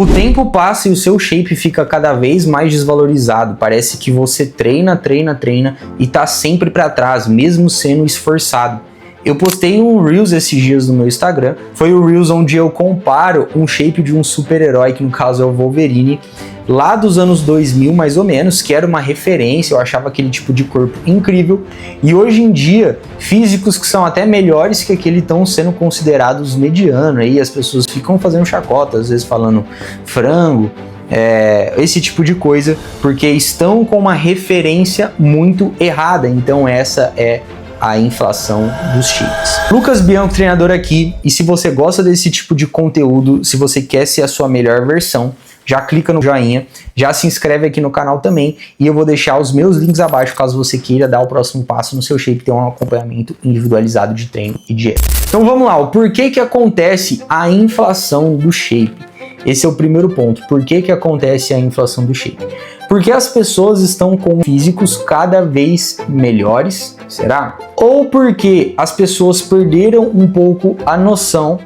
O tempo passa e o seu shape fica cada vez mais desvalorizado. Parece que você treina e tá sempre para trás, mesmo sendo esforçado. Eu postei um Reels esses dias no meu Instagram. Foi o Reels onde eu comparo um shape de um super-herói, que no caso é o Wolverine, lá dos anos 2000 mais ou menos, que era uma referência, eu achava aquele tipo de corpo incrível. E hoje em dia, físicos que são até melhores que aquele estão sendo considerados mediano. Aí as pessoas ficam fazendo chacota, às vezes falando frango, esse tipo de coisa, porque estão com uma referência muito errada. Então essa é a inflação dos shapes. Lucas Bianco, treinador aqui, e se você gosta desse tipo de conteúdo, se você quer ser a sua melhor versão, já clica no joinha, já se inscreve aqui no canal também, e eu vou deixar os meus links abaixo caso você queira dar o próximo passo no seu shape, ter um acompanhamento individualizado de treino e dieta. Então vamos lá, o porquê que acontece a inflação do shape? Esse é o primeiro ponto. Por que acontece a inflação do shape? Porque as pessoas estão com físicos cada vez melhores, será? Ou porque as pessoas perderam um pouco a noção,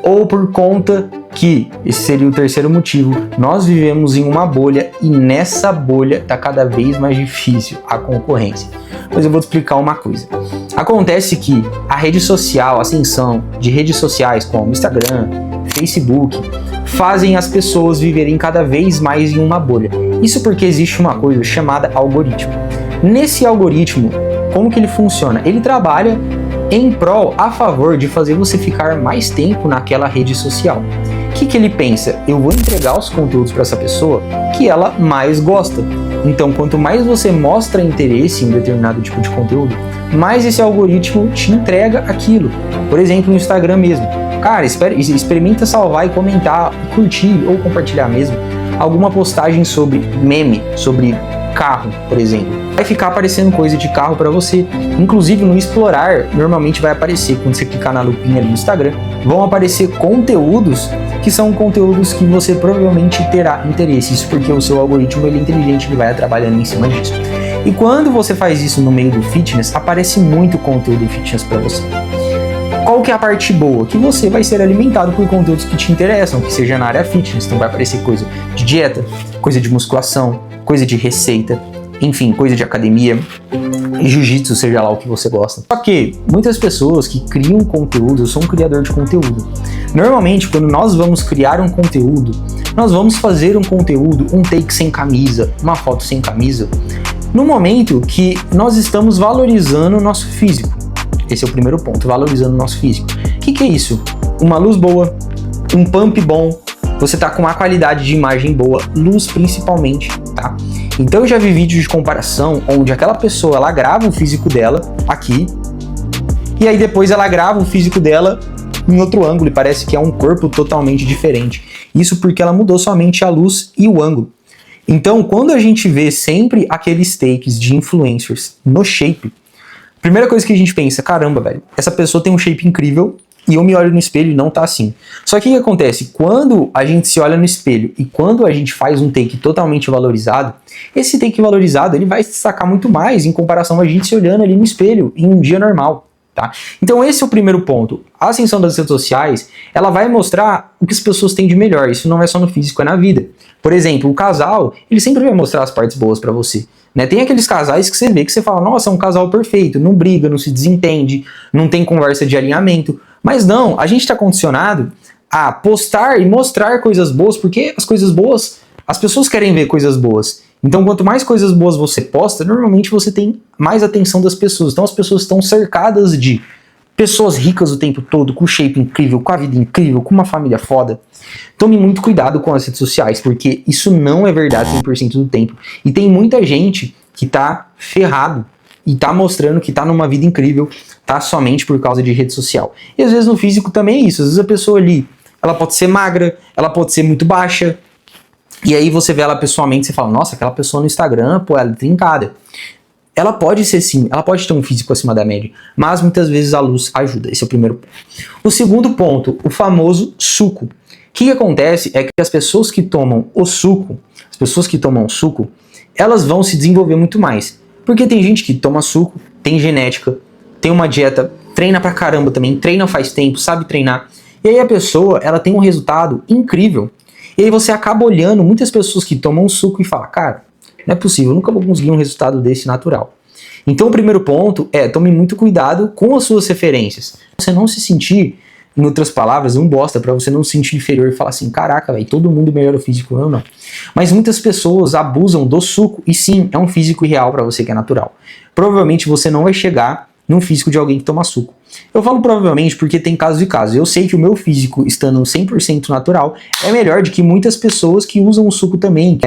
ou por conta que, esse seria o terceiro motivo, nós vivemos em uma bolha e nessa bolha está cada vez mais difícil a concorrência. Mas eu vou te explicar uma coisa. Acontece que a rede social, a ascensão de redes sociais como Instagram, Facebook, fazem as pessoas viverem cada vez mais em uma bolha. Isso porque existe uma coisa chamada algoritmo. Nesse algoritmo, como que ele funciona? Ele trabalha em prol, a favor de fazer você ficar mais tempo naquela rede social. O que ele pensa? Eu vou entregar os conteúdos para essa pessoa que ela mais gosta. Então, quanto mais você mostra interesse em determinado tipo de conteúdo, mais esse algoritmo te entrega aquilo. Por exemplo, no Instagram mesmo. Cara, experimenta salvar e comentar, curtir ou compartilhar mesmo alguma postagem sobre meme, sobre carro, por exemplo. Vai ficar aparecendo coisa de carro para você. Inclusive no explorar, normalmente vai aparecer, quando você clicar na lupinha ali no Instagram, vão aparecer conteúdos que são conteúdos que você provavelmente terá interesse. Isso porque o seu algoritmo ele é inteligente, ele vai trabalhando em cima disso. E quando você faz isso no meio do fitness, aparece muito conteúdo fitness para você. Qual que é a parte boa? Que você vai ser alimentado por conteúdos que te interessam, que seja na área fitness. Então vai aparecer coisa de dieta, coisa de musculação, coisa de receita, enfim, coisa de academia, jiu-jitsu, seja lá o que você gosta. Só que muitas pessoas que criam conteúdo, eu sou um criador de conteúdo. Normalmente, quando nós vamos criar um conteúdo, nós vamos fazer um conteúdo, um take sem camisa, uma foto sem camisa, no momento que nós estamos valorizando o nosso físico. Esse é o primeiro ponto, valorizando o nosso físico. O que é isso? Uma luz boa, um pump bom, você tá com uma qualidade de imagem boa, luz principalmente, tá? Então eu já vi vídeos de comparação onde aquela pessoa, ela grava o físico dela aqui, e aí depois ela grava o físico dela em outro ângulo, e parece que é um corpo totalmente diferente. Isso porque ela mudou somente a luz e o ângulo. Então, quando a gente vê sempre aqueles takes de influencers no shape, primeira coisa que a gente pensa, caramba, velho, essa pessoa tem um shape incrível e eu me olho no espelho e não tá assim. Só que o que acontece? Quando a gente se olha no espelho e quando a gente faz um take totalmente valorizado, esse take valorizado ele vai se destacar muito mais em comparação a gente se olhando ali no espelho em um dia normal, tá? Então esse é o primeiro ponto. A ascensão das redes sociais, ela vai mostrar o que as pessoas têm de melhor. Isso não é só no físico, é na vida. Por exemplo, o casal, ele sempre vai mostrar as partes boas pra você. Né? Tem aqueles casais que você vê que você fala, nossa, é um casal perfeito, não briga, não se desentende, não tem conversa de alinhamento. Mas não, a gente está condicionado a postar e mostrar coisas boas, porque as coisas boas, as pessoas querem ver coisas boas. Então, quanto mais coisas boas você posta, normalmente você tem mais atenção das pessoas. Então, as pessoas estão cercadas de pessoas ricas o tempo todo, com shape incrível, com a vida incrível, com uma família foda. Tome muito cuidado com as redes sociais, porque isso não é verdade 100% do tempo. E tem muita gente que tá ferrado e tá mostrando que tá numa vida incrível, tá somente por causa de rede social. E às vezes no físico também é isso. Às vezes a pessoa ali, ela pode ser magra, ela pode ser muito baixa, e aí você vê ela pessoalmente e você fala, nossa, aquela pessoa no Instagram, pô, ela é trincada. Ela pode ser sim, ela pode ter um físico acima da média, mas muitas vezes a luz ajuda. Esse é o primeiro ponto. O segundo ponto, o famoso suco. O que acontece é que as pessoas que tomam o suco, elas vão se desenvolver muito mais. Porque tem gente que toma suco, tem genética, tem uma dieta, treina pra caramba também, treina faz tempo, sabe treinar. E aí a pessoa, ela tem um resultado incrível. E aí você acaba olhando muitas pessoas que tomam suco e falam, cara, não é possível, eu nunca vou conseguir um resultado desse natural. Então o primeiro ponto é, tome muito cuidado com as suas referências. Você não se sentir, em outras palavras, um bosta, pra você não se sentir inferior e falar assim, caraca, velho, todo mundo melhora o físico, eu não. Mas muitas pessoas abusam do suco e sim, é um físico irreal pra você que é natural. Provavelmente você não vai chegar num físico de alguém que toma suco. Eu falo provavelmente porque tem casos e casos. Eu sei que o meu físico, estando 100% natural, é melhor do que muitas pessoas que usam o suco também.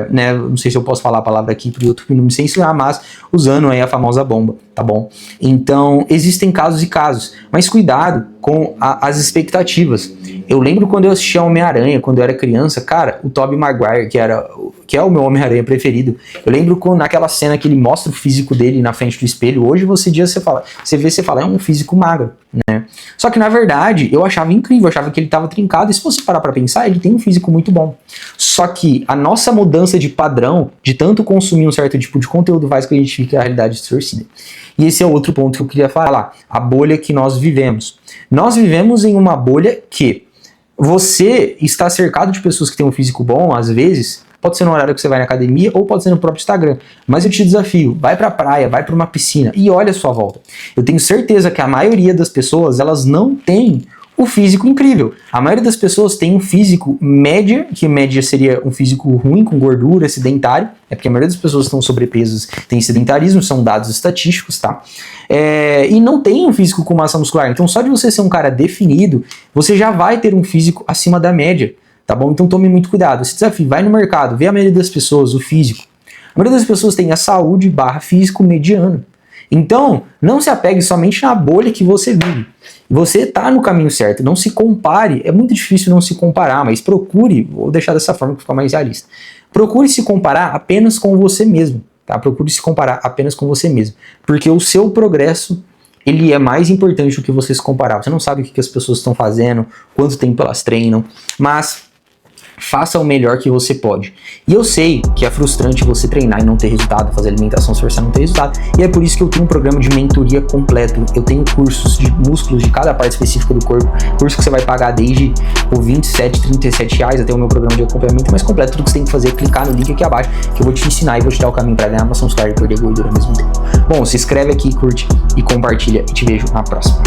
Né, não sei se eu posso falar a palavra aqui pro YouTube não me censurar, mas usando aí a famosa bomba, tá bom? Então, existem casos e casos. Mas cuidado com as expectativas. Eu lembro quando eu assistia Homem-Aranha, quando eu era criança, cara, o Tobey Maguire, que é o meu Homem-Aranha preferido, eu lembro naquela cena que ele mostra o físico dele na frente do espelho, hoje você fala, é um físico magro, né? Só que na verdade, eu achava incrível, eu achava que ele estava trincado, e se você parar pra pensar, ele tem um físico muito bom. Só que a nossa mudança de padrão, de tanto consumir um certo tipo de conteúdo, faz com que a gente fique a realidade distorcida. E esse é outro ponto que eu queria falar, a bolha que nós vivemos. Nós vivemos em uma bolha que você está cercado de pessoas que têm um físico bom, às vezes, pode ser no horário que você vai na academia ou pode ser no próprio Instagram. Mas eu te desafio, vai pra praia, vai pra uma piscina e olha a sua volta. Eu tenho certeza que a maioria das pessoas, elas não têm o físico incrível. A maioria das pessoas tem um físico média, que média seria um físico ruim, com gordura, sedentário. É porque a maioria das pessoas que estão sobrepesos tem sedentarismo, são dados estatísticos, tá? E não tem um físico com massa muscular. Então só de você ser um cara definido, você já vai ter um físico acima da média. Tá bom? Então tome muito cuidado. Esse desafio, vai no mercado, vê a maioria das pessoas, o físico. A maioria das pessoas tem a saúde / físico mediano. Então, não se apegue somente na bolha que você vive. Você está no caminho certo, não se compare. É muito difícil não se comparar, mas procure, vou deixar dessa forma que fica mais realista. Procure se comparar apenas com você mesmo. Tá? Procure se comparar apenas com você mesmo. Porque o seu progresso, ele é mais importante do que você se comparar. Você não sabe o que as pessoas estão fazendo, quanto tempo elas treinam, mas faça o melhor que você pode. E eu sei que é frustrante você treinar e não ter resultado, fazer alimentação se você não ter resultado, e é por isso que eu tenho um programa de mentoria completo. Eu tenho cursos de músculos de cada parte específica do corpo, curso que você vai pagar desde por 27, 37 reais até o meu programa de acompanhamento mais completo. Tudo que você tem que fazer é clicar no link aqui abaixo, que eu vou te ensinar e vou te dar o caminho para ganhar massa muscular e perder gordura ao mesmo tempo. Bom, se inscreve aqui, curte e compartilha, e te vejo na próxima.